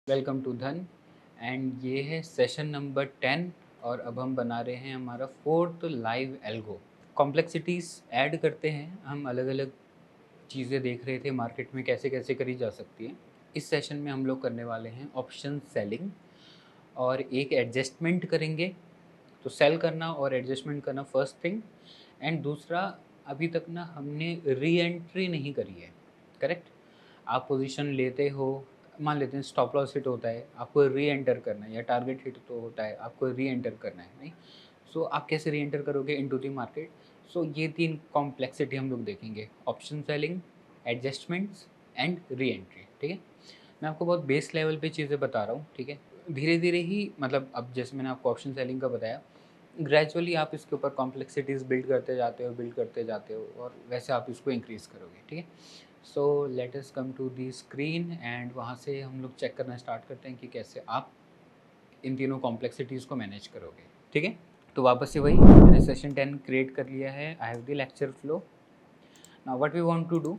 Welcome to धन। And ये है सेशन नंबर 10 और अब हम बना रहे हैं हमारा fourth live algo. Complexities add करते हैं हम, अलग अलग चीज़ें देख रहे थे मार्केट में कैसे कैसे करी जा सकती हैं। इस सेशन में हम लोग करने वाले हैं ऑप्शन सेलिंग और एक एडजस्टमेंट करेंगे। तो सेल करना और एडजस्टमेंट करना फर्स्ट थिंग, एंड दूसरा, अभी तक ना हमने री एंट्री नहीं करी है। करेक्ट? आप पोजीशन लेते हो, मान लेते हैं स्टॉप लॉस हिट होता है, आपको री एंटर करना है, या टारगेट हिट तो होता है, आपको री एंटर करना है, नहीं? सो आप कैसे री एंटर करोगे इनटू द मार्केट? सो ये 3 कॉम्प्लेक्सिटी हम लोग देखेंगे: option selling, adjustments and re entry. ठीक है? मैं आपको बहुत बेस लेवल पे चीज़ें बता रहा हूँ, ठीक है? धीरे धीरे ही, मतलब अब जैसे मैंने आपको ऑप्शन सेलिंग का बताया, ग्रेजुअली आप इसके ऊपर कॉम्प्लेक्सिटीज़ बिल्ड करते जाते हो और वैसे आप इसको इंक्रीज़ करोगे। ठीक है? So let us come to the screen and वहाँ से हम लोग चेक करना स्टार्ट करते हैं कि कैसे आप इन तीनों कॉम्प्लेक्सिटीज़ को मैनेज करोगे। ठीक है? तो वापस से वही, मैंने सेशन 10 क्रिएट कर लिया है। I have the lecture flow. Now what we want to do,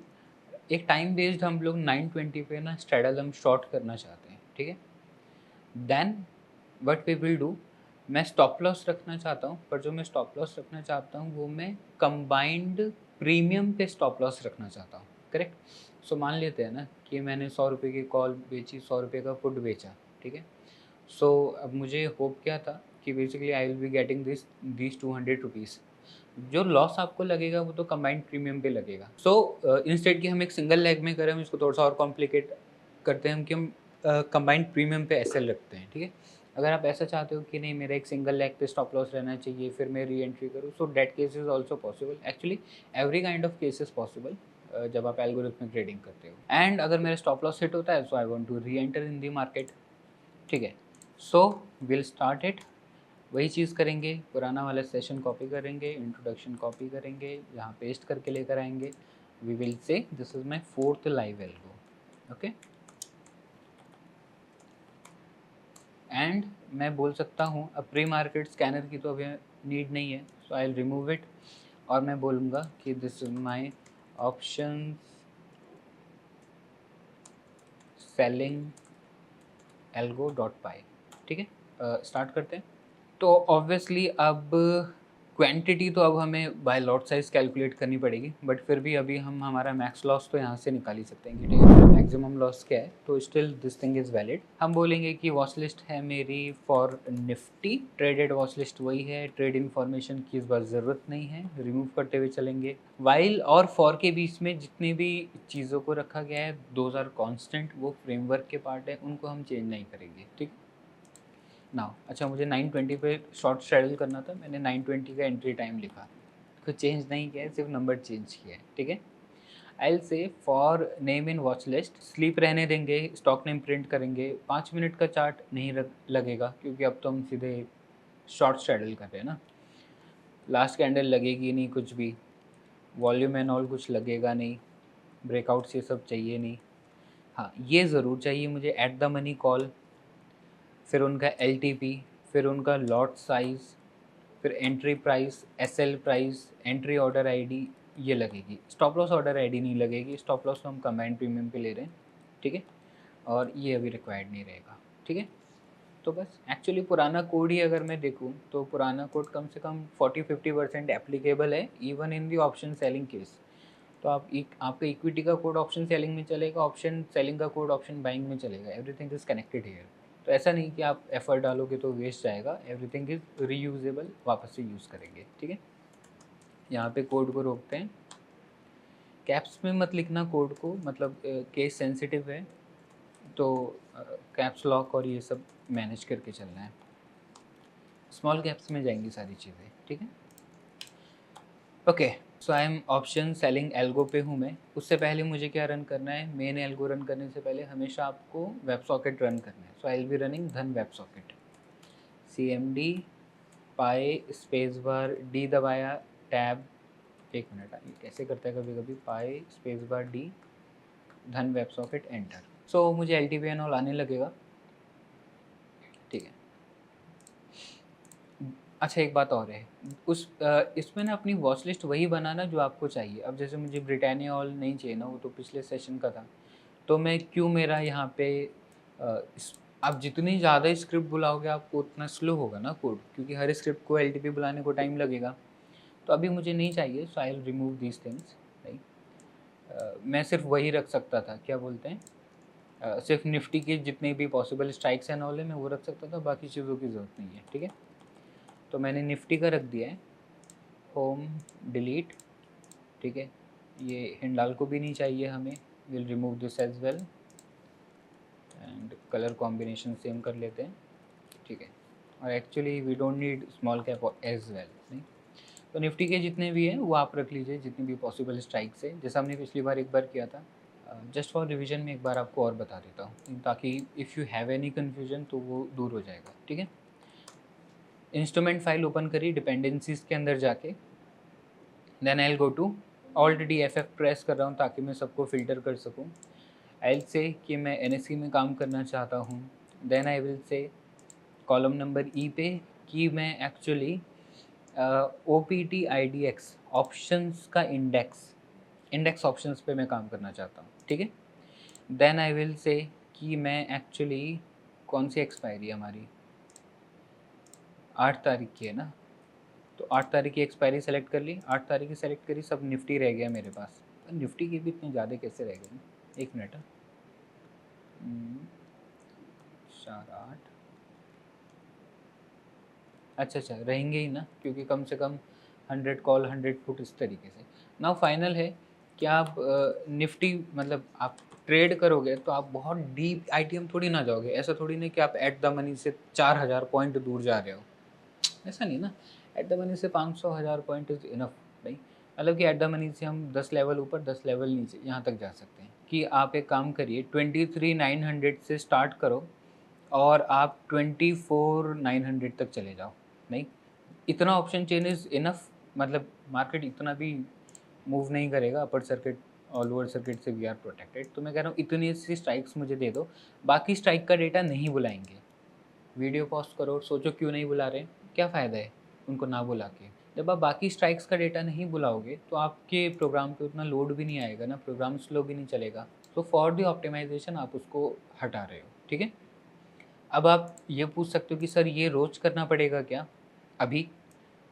एक टाइम बेस्ड हम लोग 920 पे ना स्ट्रैडल हम शॉर्ट करना चाहते हैं। ठीक है? Then what we will do, मैं स्टॉप लॉस रखना चाहता हूँ, पर जो मैं स्टॉप लॉस रखना चाहता हूँ वो मैं कंबाइंड प्रीमियम पे स्टॉप लॉस रखना चाहता हूँ। करेक्ट? सो मान लेते हैं ना कि मैंने 100 रुपये की कॉल बेची, 100 रुपये का पुट बेचा। ठीक है? सो अब मुझे होप क्या था कि basically I will be getting this 200 rupees. जो लॉस आपको लगेगा वो तो कंबाइंड प्रीमियम पे लगेगा। सो इंस्टेड कि हम एक सिंगल लेग में करें, हम इसको थोड़ा सा और कॉम्प्लिकेट करते हैं कि हम कंबाइंड प्रीमियम पे एसएल रखते हैं। ठीक है? अगर आप ऐसा चाहते हो कि नहीं, मेरा एक सिंगल लेग पे स्टॉप लॉस रहना चाहिए, फिर मैं री एंट्री करूँ, so that case is also possible. Actually every kind of case is possible जब आप एल्गोरिथमिक ट्रेडिंग करते हो। एंड अगर मेरा स्टॉप लॉस हिट होता है, so I want to re-enter in the market. ठीक है? So will start it. वही चीज़ करेंगे, पुराना वाला सेशन कॉपी करेंगे, इंट्रोडक्शन कॉपी करेंगे, यहाँ पेस्ट करके लेकर आएंगे। We will say this is my fourth live algo. Okay? And मैं बोल सकता हूँ, अब प्री मार्केट स्कैनर की तो अभी नीड नहीं है, so I will remove it. और मैं बोलूँगा कि this is my option selling algo dot py. ठीक है? स्टार्ट करते हैं। तो ऑब्वियसली अब क्वांटिटी तो अब हमें बाय लॉट साइज़ कैलकुलेट करनी पड़ेगी, बट फिर भी अभी हम हमारा मैक्स लॉस तो यहाँ से निकाल ही सकते हैं कि ठीक है मैक्सिमम लॉस क्या है, तो still this thing is valid. हम बोलेंगे कि वॉच लिस्ट है मेरी for Nifty, traded watch list वही है, ट्रेड इन्फॉर्मेशन की इस बार ज़रूरत नहीं है, रिमूव करते हुए चलेंगे। वाइल और फॉर के बीच में जितनी भी चीज़ों को रखा गया है, दोज आर कॉन्स्टेंट, वो फ्रेमवर्क के पार्ट है, उनको हम चेंज नहीं करेंगे। ठीक नाउ, अच्छा, मुझे 920 पे शॉर्ट स्ट्रैडल करना था, मैंने 920 का एंट्री टाइम लिखा, कुछ चेंज नहीं किया है, सिर्फ नंबर चेंज किया है। ठीक है? आई विल से for name in watch list, sleep रहने देंगे, स्टॉक नेम प्रिंट करेंगे, 5 मिनट का चार्ट नहीं लगेगा क्योंकि अब तो हम सीधे शॉर्ट स्ट्रैडल कर रहे हैं ना। लास्ट कैंडल लगेगी नहीं, कुछ भी वॉल्यूम एंड ऑल कुछ लगेगा नहीं, ब्रेकआउट्स ये सब चाहिए नहीं। हाँ, ये ज़रूर चाहिए मुझे एट द मनी कॉल, फिर उनका एलटीपी, फिर उनका लॉट साइज़, फिर entry price, SL price, entry order ID, ये लगेगी। स्टॉप लॉस ऑर्डर आईडी नहीं लगेगी, स्टॉप लॉस तो हम कंबाइंड प्रीमियम पे ले रहे हैं। ठीक है? और ये अभी रिक्वायर्ड नहीं रहेगा। ठीक है? तो बस एक्चुअली पुराना कोड ही अगर मैं देखूँ तो पुराना कोड कम से कम 40-50% एप्लीकेबल है even in the option selling case. तो आपका इक्विटी का कोड ऑप्शन सेलिंग में चलेगा, ऑप्शन सेलिंग का कोड ऑप्शन बाइंग में चलेगा, एवरीथिंग इज कनेक्टेड हियर। तो ऐसा नहीं कि आप एफर्ट डालोगे तो वेस्ट जाएगा, एवरीथिंग इज रीयूजेबल, वापस से यूज़ करेंगे। ठीक है? यहाँ पे कोड को रोकते हैं, कैप्स में मत लिखना कोड को, मतलब केस सेंसिटिव है, तो कैप्स लॉक और ये सब मैनेज करके चलना है। स्मॉल कैप्स में जाएंगी सारी चीज़ें। ठीक है? Okay, so I am option selling algo पे हूँ मैं। उससे पहले मुझे क्या रन करना है, मेन एल्गो रन करने से पहले हमेशा आपको वेब सॉकेट रन करना है। So I will B running धन वेब सॉकेट, CMD पाई स्पेस बार डी दबाया, टैब, एक मिनट, ये कैसे करता है कभी कभी, पाई स्पेस बार डी, धन वेब सॉकेट, एंटर। सो मुझे LTP एंड ऑल आने लगेगा। ठीक है? अच्छा, एक बात और है, इसमें ना अपनी वॉच लिस्ट वही बनाना जो आपको चाहिए। अब जैसे मुझे ब्रिटानिया ऑल नहीं चाहिए ना, वो तो पिछले सेशन का था, तो मैं क्यों मेरा यहाँ पे आप जितनी ज़्यादा स्क्रिप्ट बुलाओगे आपको उतना स्लो होगा ना कोड, क्योंकि हर स्क्रिप्ट को एलटीपी बुलाने को टाइम लगेगा। तो अभी मुझे नहीं चाहिए, so I will remove these things. Right, मैं सिर्फ वही रख सकता था, क्या बोलते हैं, सिर्फ निफ्टी के जितने भी पॉसिबल स्ट्राइक्स एंड ऑल है मैं वो रख सकता था, बाकी चीज़ों की ज़रूरत नहीं है। ठीक है, तो मैंने निफ्टी का रख दिया है, होम डिलीट। ठीक है, ये हिंडाल को भी नहीं चाहिए हमें, will remove this as well and colour combination same कर लेते हैं। ठीक है, और actually we don't need small cap as well. नहीं, तो निफ्टी के जितने भी हैं वो आप रख लीजिए, जितनी भी पॉसिबल स्ट्राइक्स है, जैसा हमने पिछली बार एक बार किया था। जस्ट फॉर रिवीजन में एक बार आपको और बता देता हूँ, ताकि if you have any confusion तो वो दूर हो जाएगा। ठीक है, इंस्ट्रूमेंट फाइल ओपन करिए डिपेंडेंसीज के अंदर जाके, then I will go to, already F press कर रहा हूँ ताकि मैं सबको फिल्टर कर सकूँ। आई विल से कि मैं एनएससी में काम करना चाहता हूँ, then I will say column number E पे कि मैं actually O P T I D X options का इंडेक्स ऑप्शंस पे मैं काम करना चाहता हूँ। ठीक है, देन आई विल से कि मैं एक्चुअली, कौन सी एक्सपायरी है हमारी, 8 तारीख की है ना, तो 8 तारीख की एक्सपायरी सेलेक्ट कर ली, 8 तारीख की सेलेक्ट करी, सब निफ्टी रह गया मेरे पास। निफ्टी की भी इतने ज़्यादा कैसे रह गए, एक मिनट। 4 8, अच्छा रहेंगे ही ना, क्योंकि कम से कम 100 कॉल 100 पुट इस तरीके से। नाउ फाइनल है कि आप निफ्टी, मतलब आप ट्रेड करोगे तो आप बहुत डीप आईटीएम थोड़ी ना जाओगे, ऐसा थोड़ी नहीं कि आप एट द मनी से 4000 पॉइंट दूर जा रहे हो, ऐसा नहीं ना। एट द मनी से 500 1000 पॉइंट इज इनफ। नहीं, मतलब कि एट द मनी से हम 10 लेवल ऊपर 10 लेवल नीचे यहाँ तक जा सकते हैं। कि आप एक काम करिए, 23,900 से स्टार्ट करो और आप 24,900 तक चले जाओ। नहीं, इतना ऑप्शन चेन इज़ इनफ, मतलब मार्केट इतना भी मूव नहीं करेगा अपर सर्किट और लोअर सर्किट से वी आर प्रोटेक्टेड। तो मैं कह रहा हूँ इतनी सी स्ट्राइक्स मुझे दे दो, बाकी स्ट्राइक का डेटा नहीं बुलाएंगे। वीडियो पॉस्ट करो और सोचो क्यों नहीं बुला रहे, क्या फ़ायदा है उनको ना बुला के। जब आप बाकी स्ट्राइक्स का डेटा नहीं बुलाओगे तो आपके प्रोग्राम पे उतना लोड भी नहीं आएगा ना, प्रोग्राम स्लो भी नहीं चलेगा। तो फॉर द ऑप्टिमाइजेशन आप उसको हटा रहे हो। ठीक है, अब आप ये पूछ सकते हो कि सर ये रोज़ करना पड़ेगा क्या अभी?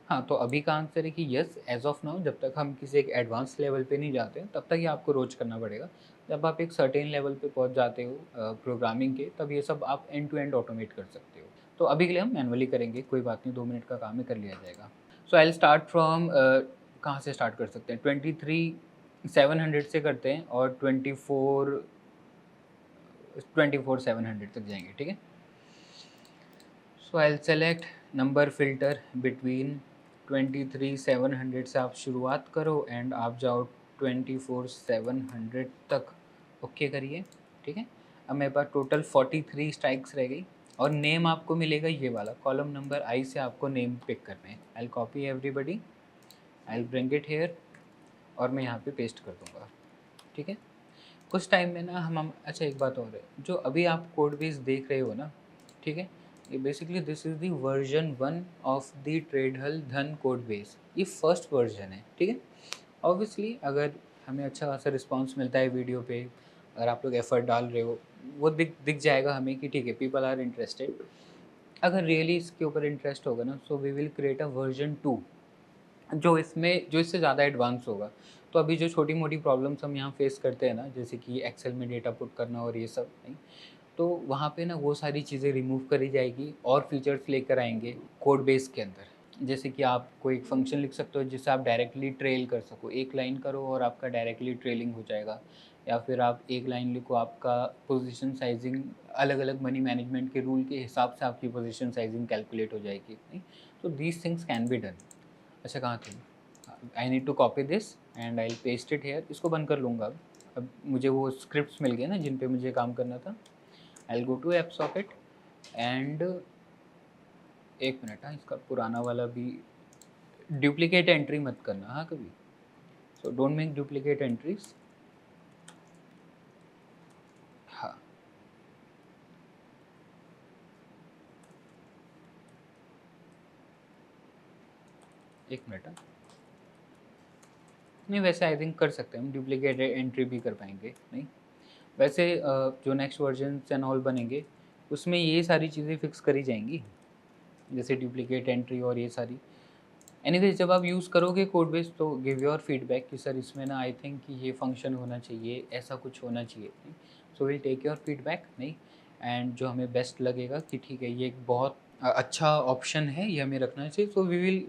हाँ, तो अभी का आंसर है कि यस, एज़ ऑफ नाउ जब तक हम किसी एक एडवांस लेवल पे नहीं जाते तब तक ये आपको रोज़ करना पड़ेगा। जब आप एक सर्टेन लेवल पे पहुंच जाते हो प्रोग्रामिंग के, तब ये सब आप एंड टू एंड ऑटोमेट कर सकते हो। तो अभी के लिए हम मैनुअली करेंगे, कोई बात नहीं, 2 मिनट का काम है, कर लिया जाएगा। सो आई विल स्टार्ट फ्रॉम, कहाँ से स्टार्ट कर सकते हैं, 23,700 से करते हैं और 24,700 तक जाएंगे। ठीक है, so I will select number filter between 23,700 से आप शुरुआत करो एंड आप जाओ 24,700 तक। ओके करिए। ठीक है, अब मेरे पास टोटल 43 स्ट्राइक्स रह गई और नेम आपको मिलेगा ये वाला, कॉलम नंबर आई से आपको नेम पिक करना है। I will copy everybody, I will bring it here और मैं यहाँ पे पेस्ट कर दूँगा। ठीक है, कुछ टाइम में ना हम अच्छा एक बात और है, जो अभी आप कोड बेस देख रहे हो ना, ठीक है, ये basically this is the version 1 of the Tradehull Dhan code base, ये फर्स्ट वर्जन है। ठीक है, ऑब्वियसली अगर हमें अच्छा खासा रिस्पांस मिलता है वीडियो पे, अगर आप लोग एफर्ट डाल रहे हो, वो दिख जाएगा हमें कि ठीक है पीपल आर इंटरेस्टेड। अगर रियली इसके ऊपर इंटरेस्ट होगा ना, so we will create a version 2 जो इससे ज़्यादा एडवांस होगा। तो अभी जो छोटी मोटी प्रॉब्लम्स हम यहाँ फेस करते हैं ना, जैसे कि एक्सेल में डेटा पुट करना और ये सब नहीं, तो वहाँ पे ना वो सारी चीज़ें रिमूव करी जाएगी और फीचर्स लेकर आएंगे कोड बेस के अंदर। जैसे कि आप कोई एक फंक्शन लिख सकते हो जिससे आप डायरेक्टली ट्रेल कर सको, एक लाइन करो और आपका डायरेक्टली ट्रेलिंग हो जाएगा, या फिर आप एक लाइन लिखो, आपका पोजीशन साइजिंग अलग अलग मनी मैनेजमेंट के रूल के हिसाब से आपकी पोजीशन साइजिंग कैलकुलेट हो जाएगी। नहीं, तो these things can be done. अच्छा कहाँ थी, I need to copy this and I paste it here, इसको बंद कर लूँगा। अब मुझे वो स्क्रिप्ट्स मिल गए ना जिन पे मुझे काम करना था। I go to app socket and एक मिनट, हाँ इसका पुराना वाला भी, डुप्लीकेट एंट्री मत करना हाँ कभी, so don't make duplicate entries. हाँ, एक मिनट, हाँ नहीं वैसे आई थिंक कर सकते हैं हम, डुप्लीकेट एंट्री भी कर पाएंगे। नहीं, वैसे जो नेक्स्ट वर्जन एंड ऑल बनेंगे उसमें ये सारी चीज़ें फिक्स करी जाएंगी, जैसे डुप्लीकेट एंट्री और ये सारी। एनीवेज जब आप यूज़ करोगे कोड बेस तो गिव योर फीडबैक कि सर इसमें ना आई थिंक कि ये फंक्शन होना चाहिए, ऐसा कुछ होना चाहिए। So will take your feedback नहीं, एंड जो हमें बेस्ट लगेगा कि ठीक है ये एक बहुत अच्छा ऑप्शन है, ये हमें रखना चाहिए, so we will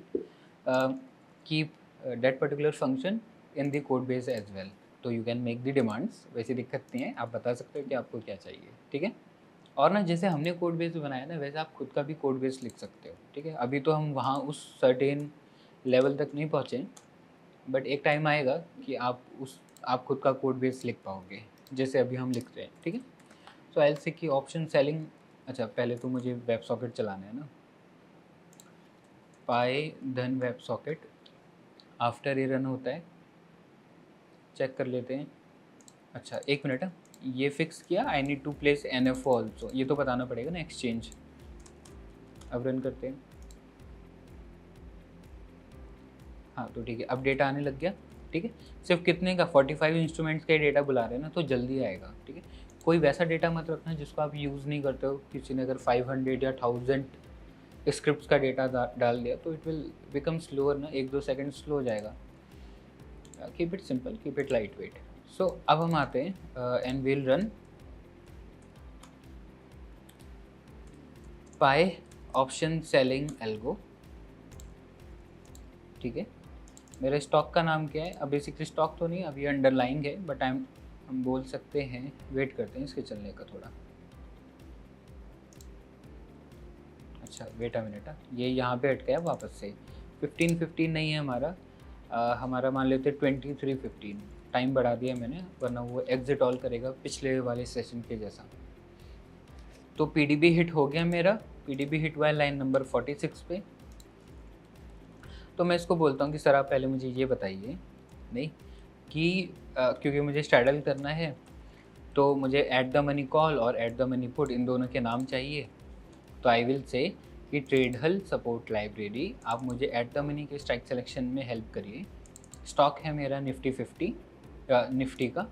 keep that particular function in the code base as well. तो you can make the demands, वैसे दिक्कत नहीं है, आप बता सकते हो कि आपको क्या चाहिए, ठीक है। और ना जैसे हमने कोड बेस बनाया ना वैसे आप खुद का भी कोड बेस लिख सकते हो, ठीक है। अभी तो हम वहाँ उस सर्टेन लेवल तक नहीं पहुँचे, बट एक टाइम आएगा कि आप खुद का कोड बेस लिख पाओगे जैसे अभी हम लिखते हैं, ठीक है। सो एल सी की ऑप्शन सेलिंग, अच्छा पहले तो मुझे वेब सॉकेट चलाना है ना, पाई धन वेब सॉकेट आफ्टर ये रन होता है, चेक कर लेते हैं। अच्छा एक मिनट है, ये फिक्स किया, I need to place an F also, ये तो बताना पड़ेगा ना एक्सचेंज। अब रन करते हैं, हाँ तो ठीक है, अब डेटा आने लग गया, ठीक है। सिर्फ कितने का 45 इंस्ट्रूमेंट्स का डेटा बुला रहे हैं ना, तो जल्दी आएगा, ठीक है। कोई वैसा डेटा मत रखना जिसको आप यूज़ नहीं करते हो। किसी ने अगर 500 या 1000 स्क्रिप्ट्स का डेटा डाल दिया तो इट विल बिकम स्लोअर ना, 1-2 सेकेंड स्लो हो जाएगा। Keep it simple, keep it lightweight. So अब हम आते हैं and will run py option selling algo, ठीक है। मेरे स्टॉक का नाम क्या है, अब बेसिकली स्टॉक तो नहीं, अभी अंडरलाइंग है, बट हम बोल सकते हैं, वेट करते हैं इसके चलने का थोड़ा। अच्छा वेट अ मिनट, ये यहाँ पे अटका है वापस से। 15-15 नहीं है हमारा, हमारा मान लेते 23-15, टाइम बढ़ा दिया मैंने, वरना वो एग्जिट ऑल करेगा पिछले वाले सेशन के जैसा। तो पीडीबी हिट हो गया मेरा, पीडीबी हिट हुआ है लाइन नंबर 46 पे। तो मैं इसको बोलता हूँ कि सर आप पहले मुझे ये बताइए नहीं कि क्योंकि मुझे स्ट्रैडल करना है तो मुझे ऐट द मनी कॉल और at the money put in दोनों के नाम चाहिए। तो आई विल से कि ट्रेडहल सपोर्ट लाइब्रेरी आप मुझे ऐट द मनी के स्ट्राइक सिलेक्शन में हेल्प करिए। स्टॉक है मेरा निफ्टी 50 निफ्टी का,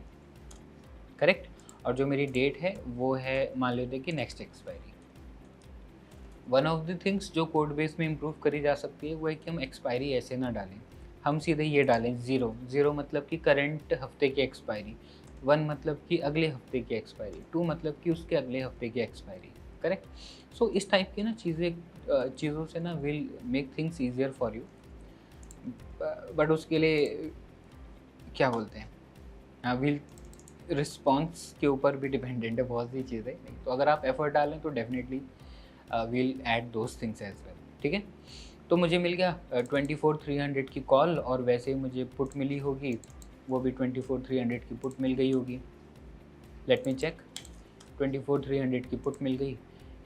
करेक्ट। और जो मेरी डेट है वो है मान लेते कि next expiry. One of the things जो कोड बेस में इम्प्रूव करी जा सकती है वो है कि हम एक्सपायरी ऐसे ना डालें, हम सीधे ये डालें ज़ीरो मतलब कि करंट हफ्ते की एक्सपायरी, 1 मतलब कि अगले हफ्ते की एक्सपायरी, 2 मतलब कि उसके अगले हफ्ते की एक्सपायरी, करेक्ट। सो इस टाइप की ना चीज़ों से ना will make things easier for you, but उसके लिए क्या बोलते हैं, विल रिस्पॉन्स के ऊपर भी डिपेंडेंट है बहुत सी चीज़ें। नहीं तो अगर आप एफर्ट डालें तो definitely will add those things as well, ठीक है। तो मुझे मिल गया 24,300 की कॉल, और वैसे ही मुझे पुट मिली होगी, वो भी 24,300 की पुट मिल गई होगी। लेट मी चेक, 24,300 की पुट मिल गई।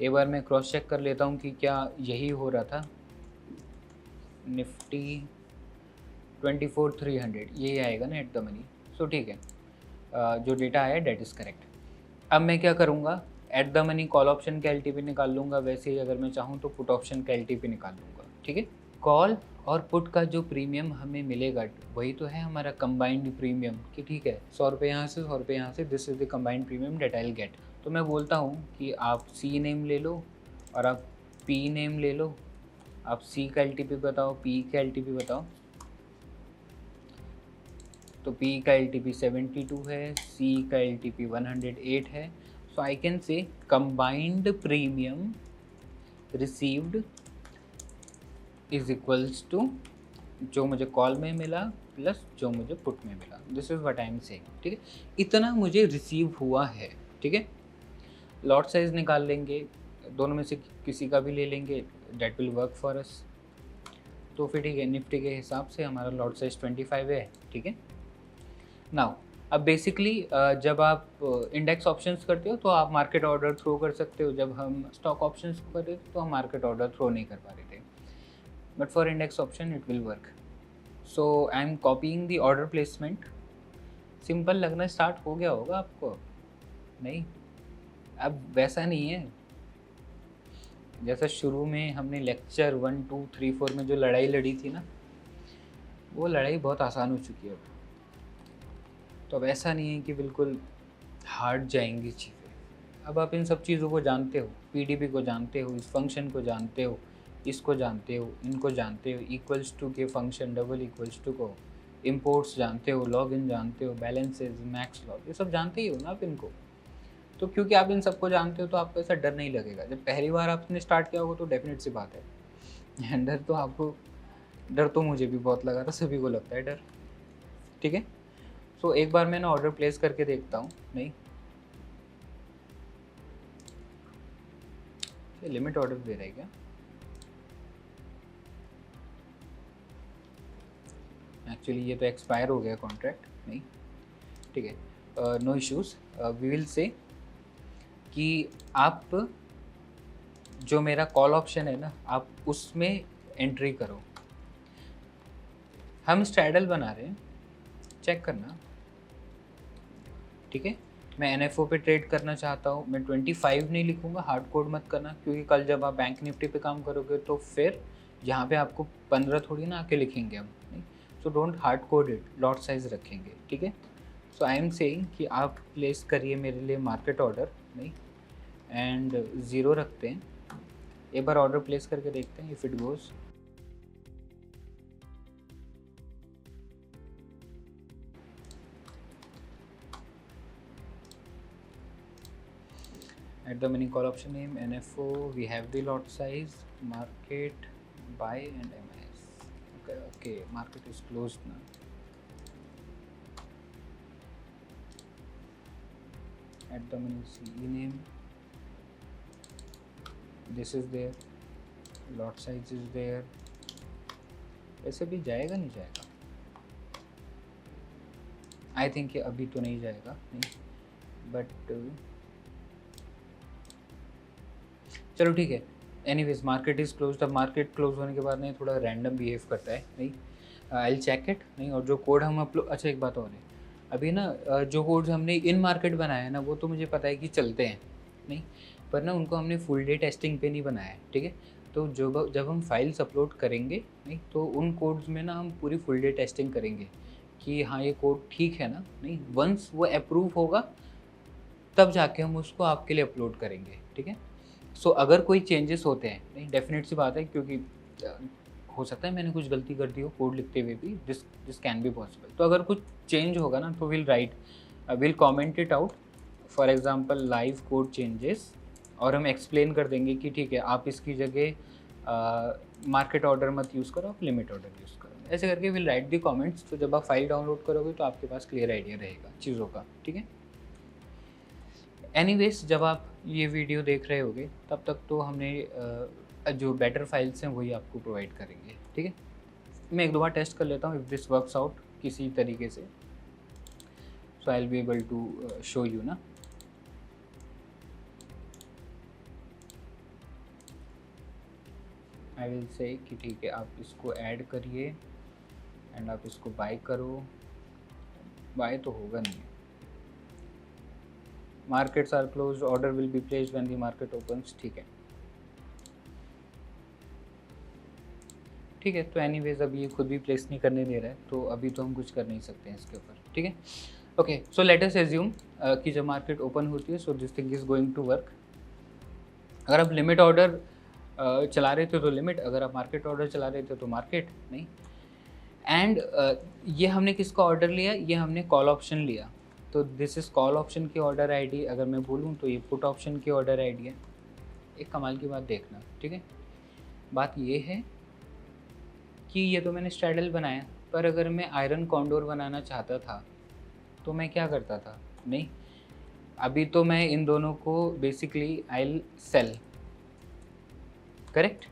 एक बार मैं क्रॉस चेक कर लेता हूँ कि क्या यही हो रहा था, निफ्टी 24,300 यही आएगा ना एट द मनी। सो ठीक है, जो डेटा आया डेट इज़ करेक्ट। अब मैं क्या करूँगा, at the money call option का एलटीपी निकाल लूँगा, वैसे ही अगर मैं चाहूँ तो पुट ऑप्शन का एलटीपी निकाल लूँगा, ठीक है। कॉल और पुट का जो प्रीमियम हमें मिलेगा वही तो है हमारा कंबाइंड प्रीमियम, कि ठीक है 100 रुपये यहाँ से 100 रुपये यहाँ से, this is the combined premium that I will get. तो मैं बोलता हूँ कि आप सी नेम ले लो और आप पी नेम ले लो, आप सी का एलटीपी बताओ, पी का एलटीपी बताओ। तो P का LTP 72 है, C का LTP 108 है। So I can say combined premium received is equals to जो मुझे कॉल में मिला प्लस जो मुझे पुट में मिला, this is what I am saying, ठीक है। इतना मुझे रिसीव हुआ है, ठीक है। लॉट साइज निकाल लेंगे, दोनों में से किसी का भी ले लेंगे, that will work for us. तो फिर ठीक है, निफ्टी के हिसाब से हमारा लॉट साइज 25 है, ठीक है। नाउ अब बेसिकली जब आप इंडेक्स ऑप्शंस करते हो तो आप मार्केट ऑर्डर थ्रो कर सकते हो, जब हम स्टॉक ऑप्शंस को कर रहे थे तो हम मार्केट ऑर्डर थ्रो नहीं कर पा रहे थे, but for index option it will work. So I am copying the order placement. Simple लगना स्टार्ट हो गया होगा आपको, नहीं अब वैसा नहीं है जैसा शुरू में हमने लेक्चर 1, 2, 3, 4 में जो लड़ाई लड़ी थी ना, वो लड़ाई बहुत आसान हो चुकी है अब। तो अब ऐसा नहीं है कि बिल्कुल हार्ड जाएंगी चीज़ें। अब आप इन सब चीज़ों को जानते हो, पीडीबी को जानते हो, इस फंक्शन को जानते हो, इसको जानते हो, इनको जानते हो, इक्वल्स टू के फंक्शन, डबल इक्वल्स टू को, इंपोर्ट्स जानते हो, लॉगिन जानते हो, बैलेंसेस, मैक्स लॉग, ये सब जानते ही हो ना आप इनको। तो क्योंकि आप इन सबको जानते हो तो आपको ऐसा डर नहीं लगेगा। जब पहली बार आपने स्टार्ट किया होगा तो डेफिनेट सी बात है डर तो आपको, डर तो मुझे भी बहुत लगा था, सभी को लगता है डर, ठीक है। सो एक बार मैं ना ऑर्डर प्लेस करके देखता हूँ। नहीं, ये लिमिट ऑर्डर दे रहा है क्या? एक्चुअली ये तो एक्सपायर हो गया कॉन्ट्रैक्ट। नहीं, ठीक है, नो इश्यूज़। वी विल से कि आप जो मेरा कॉल ऑप्शन है ना, आप उसमें एंट्री करो। हम स्ट्रैडल बना रहे हैं, चेक करना, ठीक है। मैं NFO पे ट्रेड करना चाहता हूँ, मैं 25 नहीं लिखूँगा, हार्ड कोड मत करना, क्योंकि कल जब आप बैंक निफ्टी पे काम करोगे तो फिर यहाँ पे आपको 15 थोड़ी ना आके लिखेंगे हम, नहीं। So don't hard code it, lot size रखेंगे, ठीक है। सो आई एम सेइंग कि आप प्लेस करिए मेरे लिए मार्केट ऑर्डर, नहीं, एंड 0 रखते हैं। एक बार ऑर्डर प्लेस करके देखते हैं if it goes. At the mini call option name NFO, we have the lot size, market, buy and MIS. Okay, market is closed now. At the mini CE name, this is there, lot size is there. ऐसे भी जाएगा नहीं जाएगा? I think ये अभी तो नहीं जाएगा, नहीं, बट चलो ठीक है। Anyways market is close. अब मार्केट क्लोज होने के बाद नहीं थोड़ा रैंडम बिहेव करता है, नहीं, आई विल चेक इट, नहीं। और जो कोड हम अपलोड, अच्छा एक बात और है, अभी ना जो कोड्स हमने इन मार्केट बनाया है ना, वो तो मुझे पता है कि चलते हैं, नहीं, पर ना उनको हमने फुल डे टेस्टिंग पे नहीं बनाया है, ठीक है। तो जब हम फाइल्स अपलोड करेंगे, नहीं, तो उन कोड्स में ना हम पूरी फुल डे टेस्टिंग करेंगे कि हाँ ये कोड ठीक है ना, नहीं। वंस वो अप्रूव होगा तब जाके हम उसको आपके लिए अपलोड करेंगे, ठीक है। सो अगर कोई चेंजेस होते हैं, नहीं, डेफिनेट सी बात है, क्योंकि हो सकता है मैंने कुछ गलती कर दी हो कोड लिखते हुए भी, दिस कैन बी पॉसिबल। तो अगर कुछ चेंज होगा ना तो will comment it out, for example live code changes, और हम एक्सप्लेन कर देंगे कि ठीक है आप इसकी जगह मार्केट ऑर्डर मत यूज़ करो, आप लिमिट ऑर्डर यूज़ करो, ऐसे करके विल राइट दी कमेंट्स। तो जब आप फाइल डाउनलोड करोगे तो आपके पास क्लियर आइडिया रहेगा चीज़ों का, ठीक है। एनीवेज जब आप ये वीडियो देख रहे होगे तब तक तो हमने जो बेटर फाइल्स हैं वही आपको प्रोवाइड करेंगे, ठीक है। मैं एक दो बार टेस्ट कर लेता हूँ इफ़ दिस वर्क्स आउट किसी तरीके से, so I will be able to show you ना। आई विल से कि ठीक है आप इसको ऐड करिए एंड आप इसको बाय करो। बाय तो होगा नहीं, markets are close, order will be placed when the market opens, ठीक है, ठीक है। तो एनीवेज अब ये खुद भी प्लेस नहीं करने दे रहा है, तो अभी तो हम कुछ कर नहीं सकते हैं इसके ऊपर, ठीक है। Okay, so let us assume कि जब मार्केट ओपन होती है, so this thing is going to work. अगर आप लिमिट ऑर्डर चला रहे थे तो लिमिट, अगर आप मार्केट ऑर्डर चला रहे थे तो मार्केट, नहीं। एंड ये हमने किसका ऑर्डर लिया, ये हमने कॉल ऑप्शन लिया, तो दिस इज़ कॉल ऑप्शन की ऑर्डर आईडी। अगर मैं बोलूँ तो ये पुट ऑप्शन की ऑर्डर आईडी है। एक कमाल की बात देखना, ठीक है। बात ये है कि ये तो मैंने स्ट्रैडल बनाया, पर अगर मैं आयरन कॉन्डोर बनाना चाहता था तो मैं क्या करता था, नहीं। अभी तो मैं इन दोनों को basically I will sell, correct.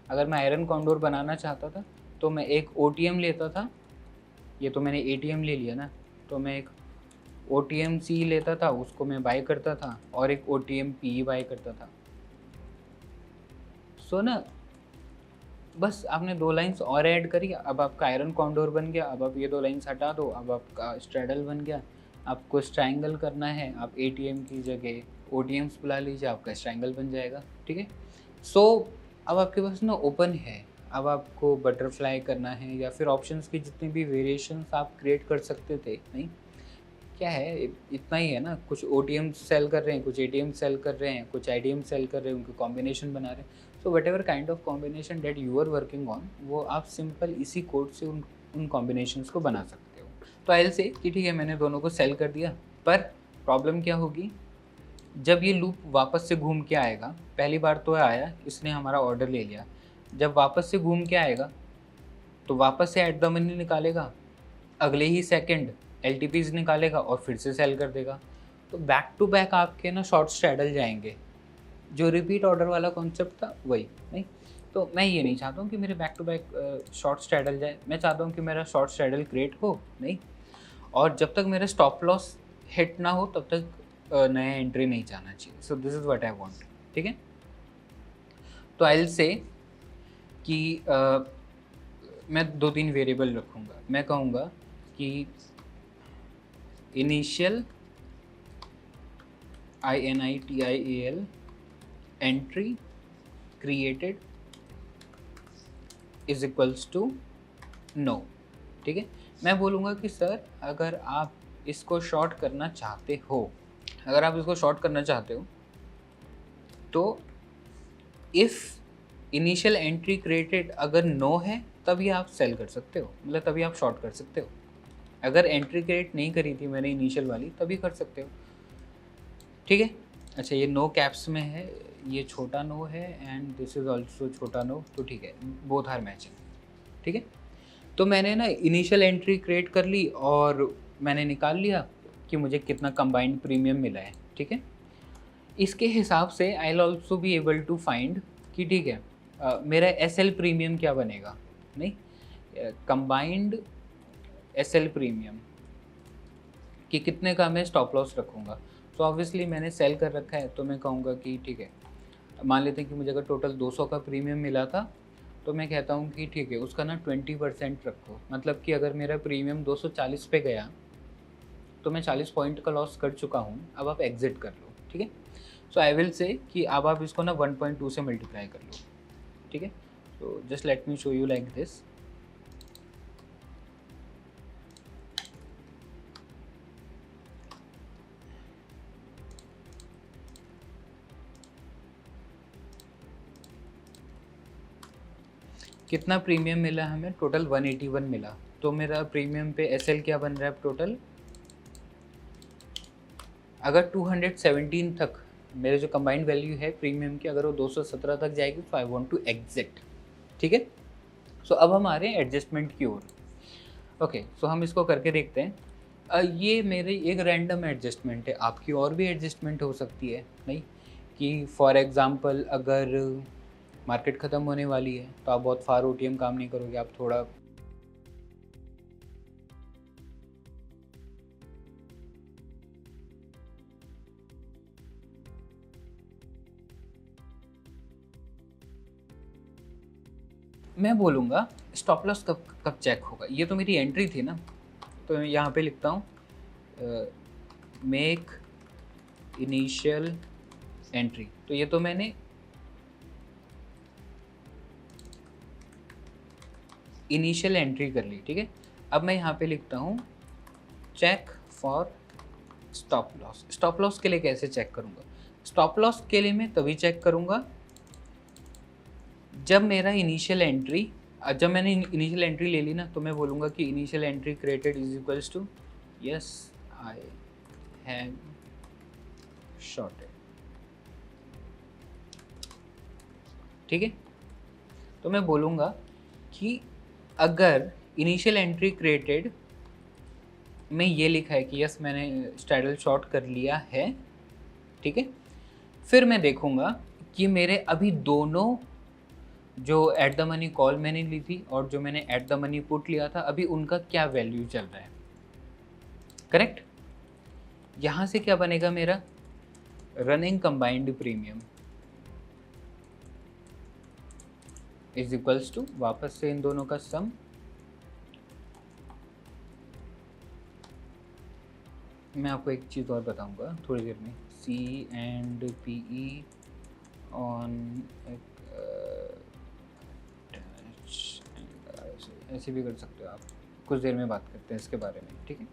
अगर मैं आयरन कॉन्डोर बनाना चाहता था तो मैं एक OTM लेता था, ये तो मैंने ATM ले लिया ना, तो मैं एक OTM-C लेता था, उसको मैं बाय करता था, और एक OTM-PE बाय करता था। सो ना बस आपने 2 लाइन्स और ऐड करी, अब आपका आयरन कॉन्डोर बन गया। अब आप ये 2 लाइन्स हटा दो, अब आपका स्ट्रैडल बन गया। आपको स्ट्रायंगल करना है, आप ATM की जगह OTMs बुला लीजिए, आपका स्ट्रायंगल बन जाएगा, ठीक है। सो अब आपके पास ना ओपन है, अब आपको बटरफ्लाई करना है या फिर ऑप्शंस की जितनी भी वेरिएशंस आप क्रिएट कर सकते थे, नहीं, क्या है, इतना ही है ना, कुछ ओटीएम सेल कर रहे हैं, कुछ एटीएम सेल कर रहे हैं, कुछ आईडीएम सेल कर रहे हैं, उनके कॉम्बिनेशन बना रहे हैं। So whatever kind of combination that you are working on, वो आप सिंपल इसी कोड से उन कॉम्बिनेशंस को बना सकते हो। तो आई विल से कि ठीक है, मैंने दोनों को सेल कर दिया, पर प्रॉब्लम क्या होगी, जब ये लूप वापस से घूम के आएगा, पहली बार तो आया, इसने हमारा ऑर्डर ले लिया, जब वापस से घूम के आएगा तो वापस से एट द मनी निकालेगा, अगले ही सेकंड एलटीपीज निकालेगा और फिर से सेल कर देगा। तो बैक टू बैक आपके ना शॉर्ट स्ट्रैडल जाएंगे, जो रिपीट ऑर्डर वाला कॉन्सेप्ट था वही नहीं। तो मैं ये नहीं चाहता हूँ कि मेरे back to back short straddle जाए, मैं चाहता हूँ कि मेरा शॉर्ट स्ट्रैडल क्रिएट हो नहीं, और जब तक मेरा स्टॉप लॉस हिट ना हो तब तक नया एंट्री नहीं जाना चाहिए। सो this is what I want. ठीक है, तो आई विल से कि मैं 2-3 वेरिएबल रखूँगा। मैं कहूँगा कि initial INITIAL entry created is equals to no. ठीक है, मैं बोलूँगा कि सर अगर आप इसको शॉर्ट करना चाहते हो, अगर आप इसको शॉर्ट करना चाहते हो तो इफ़ इनिशियल एंट्री क्रिएटेड अगर नो है तभी आप सेल कर सकते हो, मतलब तभी आप शॉर्ट कर सकते हो। अगर एंट्री क्रिएट नहीं करी थी मैंने इनिशियल वाली तभी कर सकते हो। ठीक है, अच्छा ये नो कैप्स में है, ये छोटा नो है एंड दिस इज़ ऑल्सो छोटा नो, तो ठीक है, बोथ आर मैचिंग। ठीक है, तो मैंने ना इनिशियल एंट्री क्रिएट कर ली और मैंने निकाल लिया कि मुझे कितना कंबाइंड प्रीमियम मिला है। ठीक है, इसके हिसाब से I will also be able to find कि ठीक है मेरा एसएल प्रीमियम क्या बनेगा, नहीं कंबाइंड एसएल प्रीमियम कि कितने का मैं स्टॉप लॉस रखूँगा। तो ऑब्वियसली मैंने सेल कर रखा है, तो मैं कहूँगा कि ठीक है, मान लेते हैं कि मुझे अगर टोटल 200 का प्रीमियम मिला था, तो मैं कहता हूँ कि ठीक है उसका ना 20% रखो, मतलब कि अगर मेरा प्रीमियम 240 पे गया तो मैं 40 पॉइंट का लॉस कर चुका हूँ, अब आप एग्जिट कर लो। ठीक है, सो आई विल से कि अब आप इसको ना 1.2 से मल्टीप्लाई कर लो। ठीक है, तो just let me show you like this. कितना प्रीमियम मिला हमें, टोटल 181 मिला, तो मेरा प्रीमियम पे एसएल क्या बन रहा है टोटल, अगर 217 तक मेरे जो कंबाइंड वैल्यू है प्रीमियम की, अगर वो 217 तक जाएगी तो आई वांट टू एग्जिट। ठीक है, सो अब हम आ रहे हैं एडजस्टमेंट की ओर। ओके, सो हम इसको करके देखते हैं। ये मेरी एक रैंडम एडजस्टमेंट है, आपकी और भी एडजस्टमेंट हो सकती है नहीं, कि फॉर एग्ज़ाम्पल अगर मार्केट ख़त्म होने वाली है तो आप बहुत फार ओटीएम काम नहीं करोगे, आप थोड़ा मैं बोलूँगा स्टॉप लॉस कब कब चेक होगा। ये तो मेरी एंट्री थी ना, तो यहाँ पे लिखता हूँ मेक इनिशियल एंट्री, तो ये तो मैंने इनिशियल एंट्री कर ली। ठीक है, अब मैं यहाँ पे लिखता हूँ check for stop loss. Stop loss के लिए कैसे चेक करूँगा, स्टॉप लॉस के लिए मैं तभी चेक करूँगा जब मेरा इनिशियल एंट्री, जब मैंने इनिशियल एंट्री ले ली ना, तो मैं बोलूँगा कि initial entry created is equals to yes I have shorted. ठीक है, तो मैं बोलूँगा कि अगर इनिशियल एंट्री क्रिएटेड में ये लिखा है कि यस मैंने स्ट्रैडल शॉर्ट कर लिया है, ठीक है, फिर मैं देखूँगा कि मेरे अभी दोनों जो एट द मनी कॉल मैंने ली थी और जो मैंने एट द मनी पुट लिया था, अभी उनका क्या वैल्यू चल रहा है। करेक्ट, यहाँ से क्या बनेगा मेरा running combined premium is equals to, वापस से इन दोनों का सम, मैं आपको एक चीज़ और बताऊंगा थोड़ी देर में, सी एंड पी ई ऑन ऐसे भी कर सकते हो आप, कुछ देर में बात करते हैं इसके बारे में। ठीक है,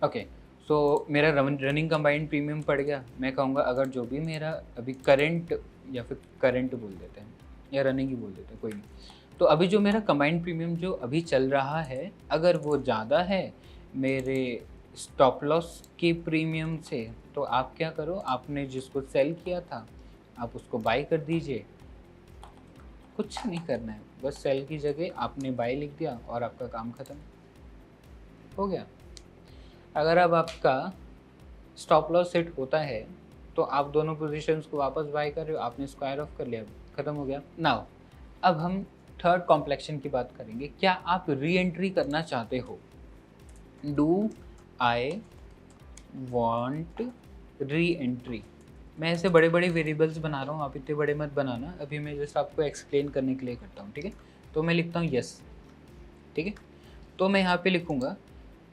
ओके, सो मेरा रनिंग कंबाइंड प्रीमियम पड़ गया। मैं कहूँगा अगर जो भी मेरा अभी करंट, या फिर करंट बोल देते हैं या रनिंग ही बोल देते हैं, कोई नहीं। तो अभी जो मेरा कंबाइंड प्रीमियम जो अभी चल रहा है, अगर वो ज़्यादा है मेरे स्टॉप लॉस के प्रीमियम से, तो आप क्या करो, आपने जिसको सेल किया था आप उसको बाय कर दीजिए। कुछ नहीं करना है, बस सेल की जगह आपने बाय लिख दिया और आपका काम ख़त्म हो गया। अगर अब आपका स्टॉप लॉस सेट होता है तो आप दोनों पोजीशंस को वापस बाय कर रहे हो, आपने स्क्वायर ऑफ कर लिया, ख़त्म हो गया। नाउ अब हम थर्ड कॉम्प्लेक्शन की बात करेंगे। क्या आप री एंट्री करना चाहते हो? Do I want re entry? मैं ऐसे बड़े बड़े वेरिएबल्स बना रहा हूँ, आप इतने बड़े मत बनाना, अभी मैं जस्ट आपको एक्सप्लेन करने के लिए करता हूँ, ठीक है। तो मैं लिखता हूँ यस, ठीक है। तो मैं यहाँ पे लिखूँगा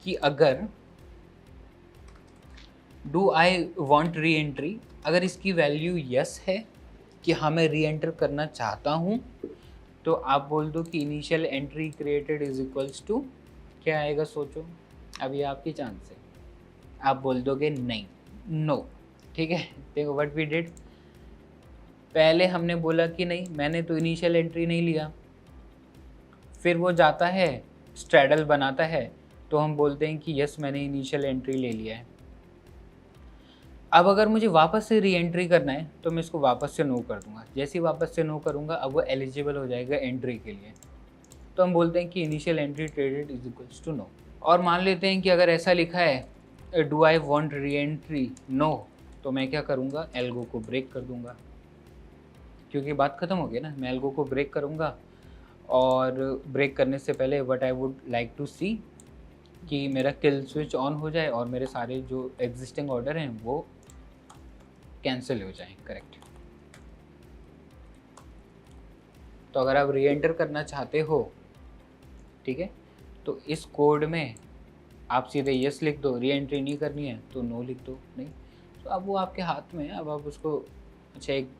कि अगर do I want re entry, अगर इसकी वैल्यू यस है कि हाँ मैं री एंटर करना चाहता हूँ, तो आप बोल दो कि initial entry created is equals to, क्या आएगा सोचो, अभी आपकी चांस है। आप बोल दोगे नहीं, नो, ठीक है। देखो व्हाट वी डिड, पहले हमने बोला कि नहीं मैंने तो इनिशियल एंट्री नहीं लिया, फिर वो जाता है स्ट्रैडल बनाता है, तो हम बोलते हैं कि यस मैंने इनिशियल एंट्री ले लिया है। अब अगर मुझे वापस से री एंट्री करना है तो मैं इसको वापस से नो कर दूंगा। जैसे ही वापस से नो करूंगा अब वो एलिजिबल हो जाएगा एंट्री के लिए, तो हम बोलते हैं कि initial entry traded is equals to no. और मान लेते हैं कि अगर ऐसा लिखा है do I want reentry no, तो मैं क्या करूँगा, एल्गो को ब्रेक कर दूंगा, क्योंकि बात खत्म हो गई ना। मैं एल्गो को ब्रेक करूँगा और ब्रेक करने से पहले what I would like to see कि मेरा किल स्विच ऑन हो जाए और मेरे सारे जो एग्जिस्टिंग ऑर्डर हैं वो कैंसिल हो जाएं, करेक्ट। तो अगर आप री एंटर करना चाहते हो, ठीक है, तो इस कोड में आप सीधे यस लिख दो, री एंट्री नहीं करनी है तो नो लिख दो, नहीं तो अब वो आपके हाथ में है। अब आप उसको अच्छा एक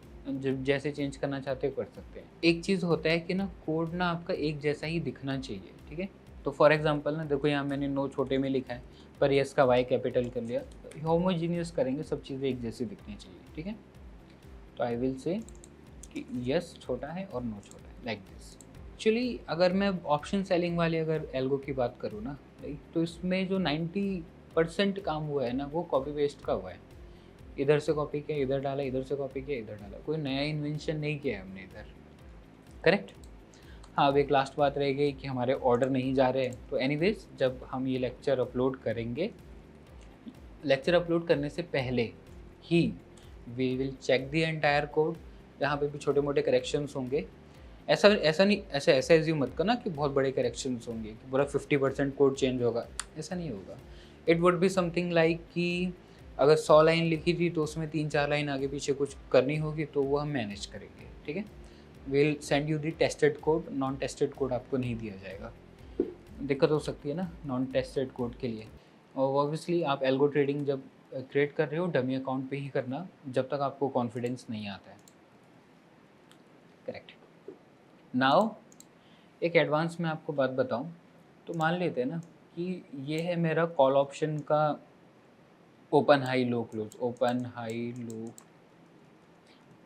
जैसे चेंज करना चाहते हो कर सकते हैं। एक चीज़ होता है कि ना कोड ना आपका एक जैसा ही दिखना चाहिए, ठीक है। तो फॉर एग्जांपल ना देखो यहाँ मैंने नो छोटे में लिखा है पर यस का वाई कैपिटल कर लिया, होमोजीनियस करेंगे, सब चीज़ें एक जैसी दिखनी चाहिए, ठीक है। तो आई विल से कि यस छोटा है और नो छोटा है, लाइक दिस। एक्चुअली अगर मैं ऑप्शन सेलिंग वाले अगर एल्गो की बात करूँ ना, राइट, तो इसमें जो 90% काम हुआ है ना वो कॉपी पेस्ट का हुआ है। इधर से कॉपी किया इधर डाला, इधर से कॉपी किया इधर डाला, कोई नया इन्वेंशन नहीं किया है हमने इधर, करेक्ट। हाँ अब एक लास्ट बात रह गई कि हमारे ऑर्डर नहीं जा रहे हैं। तो एनीवेज जब हम ये लेक्चर अपलोड करेंगे, लेक्चर अपलोड करने से पहले ही we will check the entire code, जहाँ पे भी छोटे मोटे करेक्शंस होंगे। ऐसा नहीं, ऐसा एज्यूम मत करना कि बहुत बड़े करेक्शंस होंगे कि पूरा 50% कोड चेंज होगा, ऐसा नहीं होगा। It would be something like कि अगर 100 लाइन लिखी थी तो उसमें 3-4 लाइन आगे पीछे कुछ करनी होगी तो वो हम मैनेज करेंगे, ठीक है। Will send you the tested code, non tested code आपको नहीं दिया जाएगा। दिक्कत हो सकती है ना नॉन टेस्टेड कोड के लिए। और ऑब्वियसली आप एल्गो ट्रेडिंग जब क्रिएट कर रहे हो डमी अकाउंट पे ही करना, जब तक आपको कॉन्फिडेंस नहीं आता है, करेक्ट। नाउ एक एडवांस में आपको बात बताऊं, तो मान लेते हैं ना कि ये है मेरा कॉल ऑप्शन का open high low close, open high low,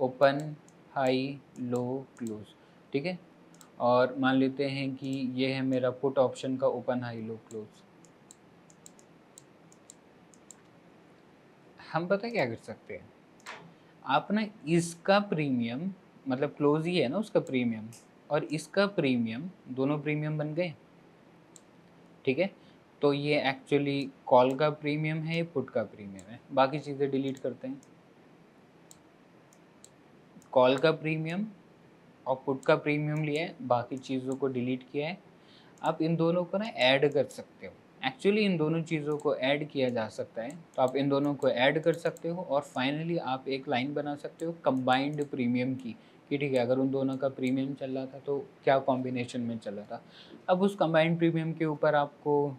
open high low close, ठीक है। और मान लेते हैं कि ये है मेरा पुट ऑप्शन का ओपन हाई लो क्लोज। हम पता क्या कर सकते हैं, आप ना इसका प्रीमियम मतलब क्लोज ही है ना उसका प्रीमियम, और इसका प्रीमियम, दोनों प्रीमियम बन गए, ठीक है। तो ये एक्चुअली कॉल का प्रीमियम है, पुट का प्रीमियम है। बाकी चीज़ें डिलीट करते हैं, कॉल का प्रीमियम और पुट का प्रीमियम लिया है, बाकी चीज़ों को डिलीट किया है। आप इन दोनों को ना ऐड कर सकते हो, एक्चुअली इन दोनों चीज़ों को ऐड किया जा सकता है। तो आप इन दोनों को ऐड कर सकते हो और फाइनली आप एक लाइन बना सकते हो कंबाइंड प्रीमियम की, कि ठीक है अगर उन दोनों का प्रीमियम चल रहा था तो क्या कॉम्बिनेशन में चल रहा था। अब उस कंबाइंड प्रीमियम के ऊपर आपको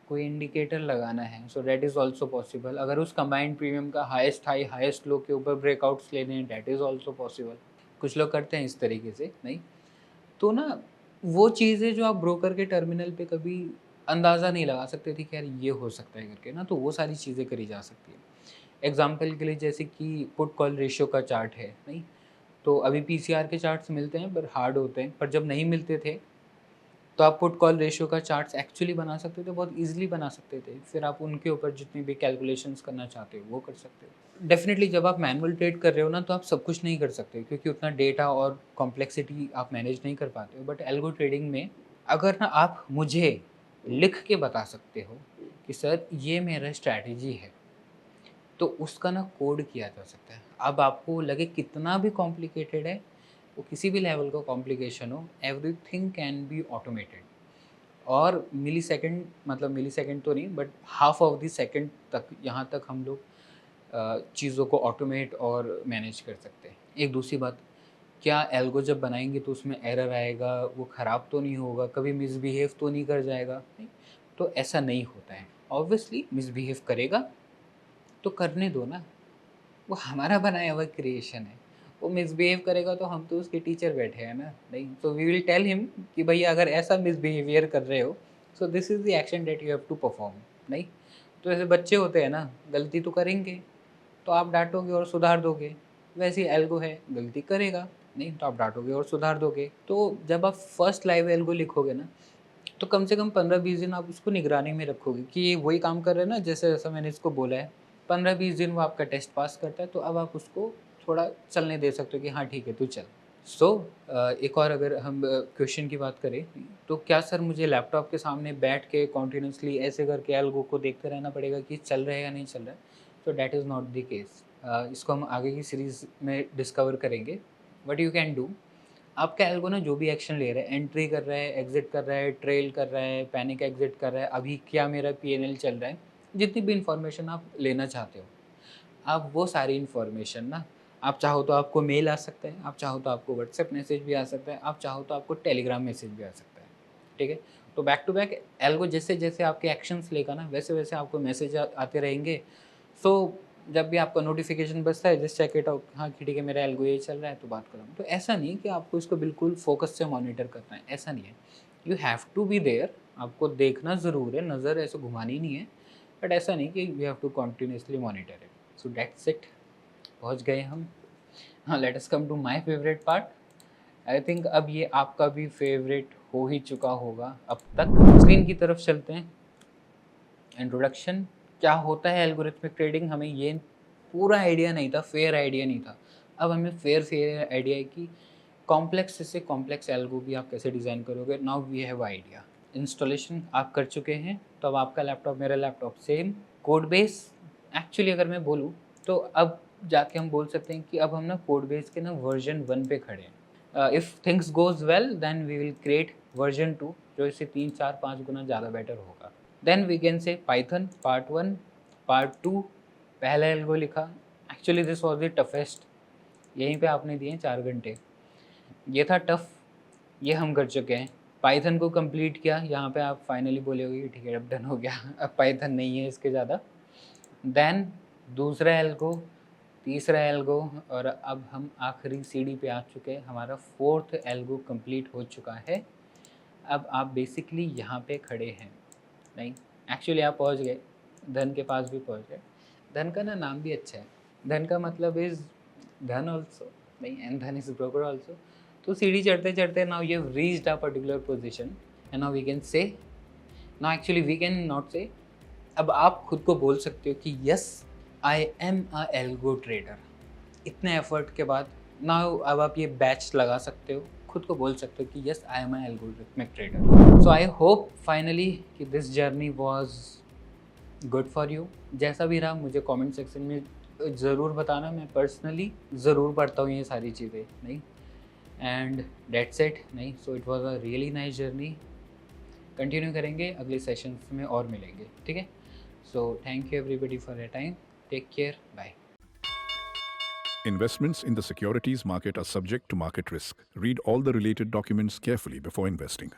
कोई इंडिकेटर लगाना है, so that is also possible. अगर उस कंबाइंड प्रीमियम का हाईएस्ट हाई हाईएस्ट लो के ऊपर ब्रेकआउट्स लेने हैं, दैट इज़ ऑल्सो पॉसिबल। कुछ लोग करते हैं इस तरीके से, नहीं तो ना वो चीज़ें जो आप ब्रोकर के टर्मिनल पे कभी अंदाज़ा नहीं लगा सकते थे कि यार ये हो सकता है करके ना, तो वो सारी चीज़ें करी जा सकती है। एग्ज़ाम्पल के लिए जैसे कि पुट कॉल रेशियो का चार्ट है, नहीं? तो अभी पीसीआर के चार्ट्स मिलते हैं पर हार्ड होते हैं, पर जब नहीं मिलते थे तो आप पुट कॉल रेशियो का चार्ट्स एक्चुअली बना सकते थे, बहुत ईज़िली बना सकते थे। फिर आप उनके ऊपर जितनी भी कैलकुलेशंस करना चाहते हो वो कर सकते हो। डेफ़िनिटली जब आप मैनुअल ट्रेड कर रहे हो ना, तो आप सब कुछ नहीं कर सकते क्योंकि उतना डेटा और कॉम्प्लेक्सिटी आप मैनेज नहीं कर पाते हो। बट एल्गो ट्रेडिंग में अगर ना आप मुझे लिख के बता सकते हो कि सर ये मेरा स्ट्रैटेजी है, तो उसका ना कोड किया जा सकता है। अब आपको लगे कितना भी कॉम्प्लिकेटेड है, वो किसी भी लेवल का कॉम्प्लिकेशन हो, एवरीथिंग कैन बी ऑटोमेटेड। और मिलीसेकंड, मतलब मिलीसेकंड तो नहीं but half of the second तक, यहाँ तक हम लोग चीज़ों को ऑटोमेट और मैनेज कर सकते हैं। एक दूसरी बात, क्या एल्गो जब बनाएंगे तो उसमें एरर आएगा, वो ख़राब तो नहीं होगा, कभी मिसबिहेव तो नहीं कर जाएगा? नहीं, तो ऐसा नहीं होता है। ऑब्वियसली मिसबिहेव करेगा तो करने दो ना, वो हमारा बनाया हुआ क्रिएशन है। वो मिसबिहेव करेगा तो हम तो उसके टीचर बैठे हैं ना, नहीं? तो वी विल टेल हिम कि भैया अगर ऐसा मिसबिहेवियर कर रहे हो, so this is the action that you have to perform, नहीं? तो ऐसे बच्चे होते हैं ना, गलती तो करेंगे, तो आप डाँटोगे और सुधार दोगे। वैसे ही एल्गो है, गलती करेगा, नहीं? तो आप डाँटोगे और सुधार दोगे। तो जब आप फर्स्ट लाइव एल्गो लिखोगे ना, तो कम से कम 15-20 दिन आप उसको निगरानी में रखोगे कि ये वही काम कर रहा है ना, जैसे-जैसा मैंने इसको बोला है। 15-20 दिन वो आपका टेस्ट पास करता है, तो अब आप उसको थोड़ा चलने दे सकते हो कि हाँ, ठीक है, तू चल। सो एक और अगर हम क्वेश्चन की बात करें, तो क्या सर मुझे लैपटॉप के सामने बैठ के कंटीन्यूअसली ऐसे करके एल्गो को देखते रहना पड़ेगा कि चल रहा है या नहीं चल रहा है? तो that is not the case. इसको हम आगे की सीरीज़ में डिस्कवर करेंगे। व्हाट यू कैन डू, आपका एल्गो ना जो भी एक्शन ले रहा है, एंट्री कर रहा है, एग्ज़िट कर रहा है, ट्रेल कर रहा है, पैनिक एग्ज़िट कर रहा है, अभी क्या मेरा पीएनएल चल रहा है, जितनी भी इन्फॉर्मेशन आप लेना चाहते हो, आप वो सारी इन्फॉर्मेशन ना, आप चाहो तो आपको मेल आ सकता है, आप चाहो तो आपको व्हाट्सएप मैसेज भी आ सकता है, आप चाहो तो आपको टेलीग्राम मैसेज भी आ सकता है, ठीक है? तो बैक टू बैक एल्गो जैसे-जैसे आपके एक्शंस लेगा ना, वैसे-वैसे आपको मैसेज आते रहेंगे। सो जब भी आपका नोटिफ़िकेशन बजता है, जस्ट चेक इट आउट, हाँ कि ठीक है मेरा एल्गो यही चल रहा है तो बात करो। तो ऐसा नहीं है कि आपको इसको बिल्कुल फ़ोकस से मॉनिटर करना है, ऐसा नहीं है। You have to be there, आपको देखना ज़रूर है, नज़र ऐसे घुमानी नहीं है, बट ऐसा नहीं कि you have to continuously monitor it. So that's it, पहुँच गए हम। हाँ, let us come to my favourite part. I think अब ये आपका भी फेवरेट हो ही चुका होगा अब तक। स्क्रीन की तरफ चलते हैं। इंट्रोडक्शन, क्या होता है एल्गोरिथमिक ट्रेडिंग, हमें ये पूरा आइडिया नहीं था, फेयर आइडिया नहीं था। अब हमें फेयर आइडिया है कि कॉम्प्लेक्स से कॉम्प्लेक्स एल्गो भी आप कैसे डिज़ाइन करोगे। Now we have idea. Installation आप कर चुके हैं, तो अब आपका लैपटॉप मेरा laptop same. Code base, actually अगर मैं बोलूँ तो अब जाके हम बोल सकते हैं कि अब हम ना कोड बेस के ना वर्जन 1 पे खड़े हैं। If things goes well then we will create version 2, जो इससे 3, 4, 5 गुना ज़्यादा बेटर होगा। Then we can say Python part 1, part 2, पहला एल्गो लिखा। Actually this was the toughest, यहीं पे आपने दिए 4 घंटे। ये था टफ़, ये हम कर चुके हैं। पाइथन को कंप्लीट किया, यहाँ पे आप फाइनली बोलोगे कि ठीक है अब डन हो गया, अब पाइथन नहीं है इसके ज़्यादा। देन दूसरा एल्गो, तीसरा एल्गो, और अब हम आखिरी सीढ़ी पे आ चुके हैं। हमारा 4th एल्गो कंप्लीट हो चुका है। अब आप बेसिकली यहाँ पे खड़े हैं, नहीं एक्चुअली आप पहुँच गए, धन के पास भी पहुँच गए। धन का ना नाम भी अच्छा है, धन का मतलब इज़ धन ऑल्सो, नहीं, एंड धन इज़ ब्रोकर ऑल्सो। तो सीढ़ी चढ़ते-चढ़ते now you have reached a particular position and now we can say, now actually we can not say, अब आप खुद को बोल सकते हो कि yes I am a algo trader. इतने एफर्ट के बाद नाउ अब आप ये बैच लगा सकते हो, खुद को बोल सकते हो कि yes I am a algorithmic trader. So I hope finally कि this journey was good for you. जैसा भी रहा मुझे कमेंट सेक्शन में ज़रूर बताना, मैं पर्सनली ज़रूर पढ़ता हूँ ये सारी चीज़ें, नहीं? एंड दैट्स इट, नहीं? So it was a really nice journey. Continue करेंगे, अगले सेशंस में और मिलेंगे, ठीक है? So thank you everybody for your time, take care, bye. Investments in the securities market are subject to market risk. Read all the related documents carefully before investing.